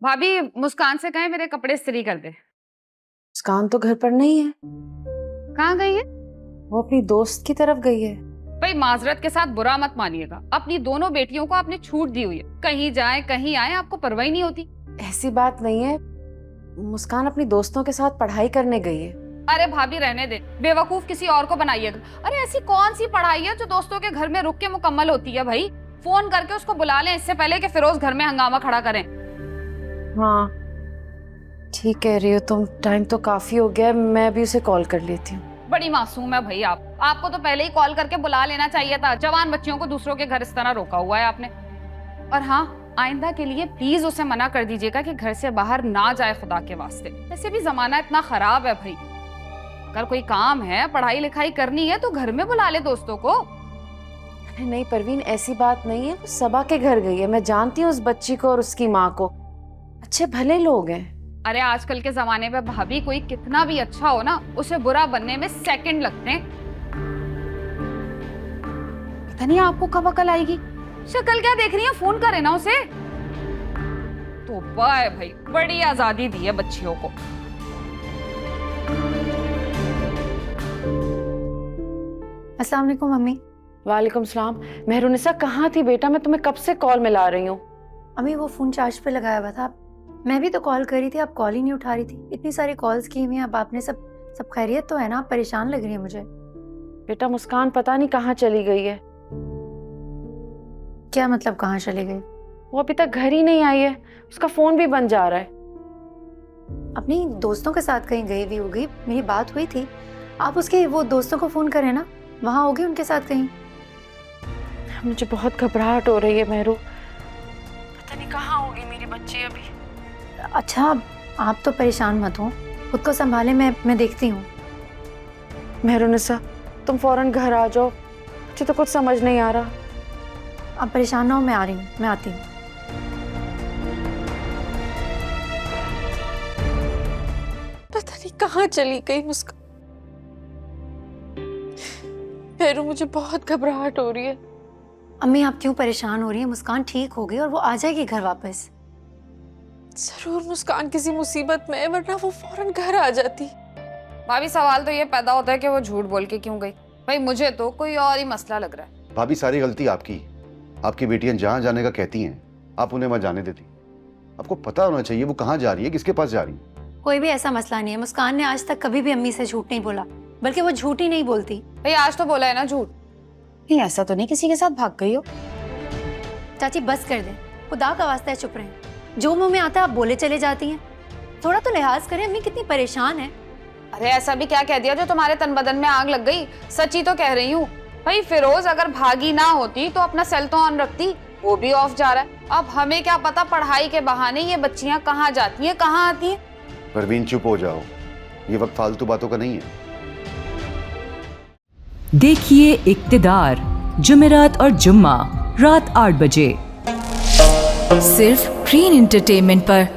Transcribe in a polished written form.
भाभी मुस्कान से कहें मेरे कपड़े इस्त्री कर दे। मुस्कान तो घर पर नहीं है, कहाँ गई है? वो अपनी दोस्त की तरफ गई है। भाई माजरत के साथ बुरा मत मानिएगा, अपनी दोनों बेटियों को आपने छूट दी हुई है, कहीं जाए कहीं आए आपको परवाह ही नहीं होती। ऐसी बात नहीं है, मुस्कान अपनी दोस्तों के साथ पढ़ाई करने गई है। अरे भाभी रहने दे, बेवकूफ किसी और को बनाइएगा। अरे ऐसी कौन सी पढ़ाई है जो दोस्तों के घर में रुक के मुकम्मल होती है? भाई फोन करके उसको बुला लें इससे पहले कि फिरोज घर में हंगामा खड़ा करें। हाँ ठीक कह रही हो तुम, टाइम तो काफी हो गया है, मैं भी उसे कॉल कर लेती हूँ। बड़ी मासूम है भाई आपको तो पहले ही कॉल करके बुला लेना चाहिए था। जवान बच्चियों को दूसरों के घर इस तरह रोका हुआ है आपने। और हाँ, आइंदा के लिए प्लीज उसे मना कर दीजिएगा कि घर से बाहर ना जाए, खुदा के वास्ते। वैसे भी जमाना इतना खराब है भाई, अगर कोई काम है पढ़ाई लिखाई करनी है तो घर में बुला ले दोस्तों को। अरे नहीं परवीन, ऐसी बात नहीं है, वो सबा के घर गई है। मैं जानती हूँ उस बच्ची को और उसकी माँ को, अच्छे भले लोग हैं। अरे आजकल के जमाने में भाभी कोई कितना भी अच्छा हो ना, उसे बुरा बनने में सेकंड लगते हैं। पता नहीं आपको कब अकल आएगी। शक्ल क्या देख रही है, फोन करे ना उसे। तो बाय भाई, बड़ी आजादी दी है बच्चियों को। अस्सलाम वालेकुम मम्मी। वालेकुम सलाम। मेहरुनिसा कहाँ थी बेटा, मैं तुम्हें कब से कॉल मिला रही हूँ। अम्मी वो फोन चार्ज पे लगाया हुआ था, मैं भी तो कॉल कर रही थी, आप कॉल ही नहीं उठा रही थी। इतनी सारी कॉल्स की हुई हैं, अब आपने सब खैरियत तो है ना? आप परेशान लग रही है मुझे। बेटा मुस्कान पता नहीं कहाँ चली गई है। क्या मतलब कहाँ चली गई? वो अभी तक घर ही नहीं आई है, उसका फोन भी बंद जा रहा है। अपनी दोस्तों के साथ कहीं गई भी होगी, मेरी बात हुई थी। आप उसके वो दोस्तों को फोन करें ना, वहाँ होगी उनके साथ कहीं। मुझे बहुत घबराहट हो रही है मेहरू, पता नहीं कहाँ होगी मेरी बच्ची अभी। अच्छा आप तो परेशान मत हो, खुद को संभाले, मैं देखती हूँ। मेहरुनिसा तुम फौरन घर आ जाओ, मुझे तो कुछ समझ नहीं आ रहा। आप परेशान ना हो, मैं आ रही हूँ, मैं आती हूँ। पता नहीं कहाँ चली गई मुस्कान। मेहरू मुझे बहुत घबराहट हो रही है। अम्मी आप क्यों परेशान हो रही है? मुस्कान ठीक हो गई और वो आ जाएगी घर वापस। जरूर मुस्कान किसी मुसीबत में है, वरना वो फौरन घर आ जाती। भाभी सवाल तो ये पैदा होता है कि वो झूठ बोल के क्यों गई। भाई मुझे तो कोई और ही मसला लग रहा है। भाभी सारी गलती आपकी। आपकी बेटियां जहाँ जाने का कहती हैं आप उन्हें मत जाने देती। आपको पता होना चाहिए वो कहाँ जा रही है, किसके पास जा रही है। कोई भी ऐसा मसला नहीं है, मुस्कान ने आज तक कभी भी अम्मी से झूठ नहीं बोला, बल्कि वो झूठ ही नहीं बोलती। भाई आज तो बोला है ना झूठ। नहीं ऐसा तो नहीं किसी के साथ भाग गई हो। चाची बस कर दें, खुदा का वास्ता है चुप रहें। जो मुंह में आता है आप बोले चले जाती हैं, थोड़ा तो लिहाज करें। अम्मी कितनी परेशान है। अरे ऐसा भी क्या कह दिया जो तुम्हारे तन बदन में आग लग गई? सच्ची तो कह रही हूँ। भाई फिरोज अगर भागी ना होती तो अपना सेल तो ऑन रखती, वो भी ऑफ जा रहा है। अब हमें क्या पता पढ़ाई के बहाने ये बच्चियां कहाँ जाती हैं कहाँ आती हैं। परवीन चुप हो जाओ, ये वक्त फालतू बातों का नहीं है। देखिए इक्तिदार जुमेरात और जुम्मा रात 8 बजे सिर्फ ग्रीन एंटरटेनमेंट पर।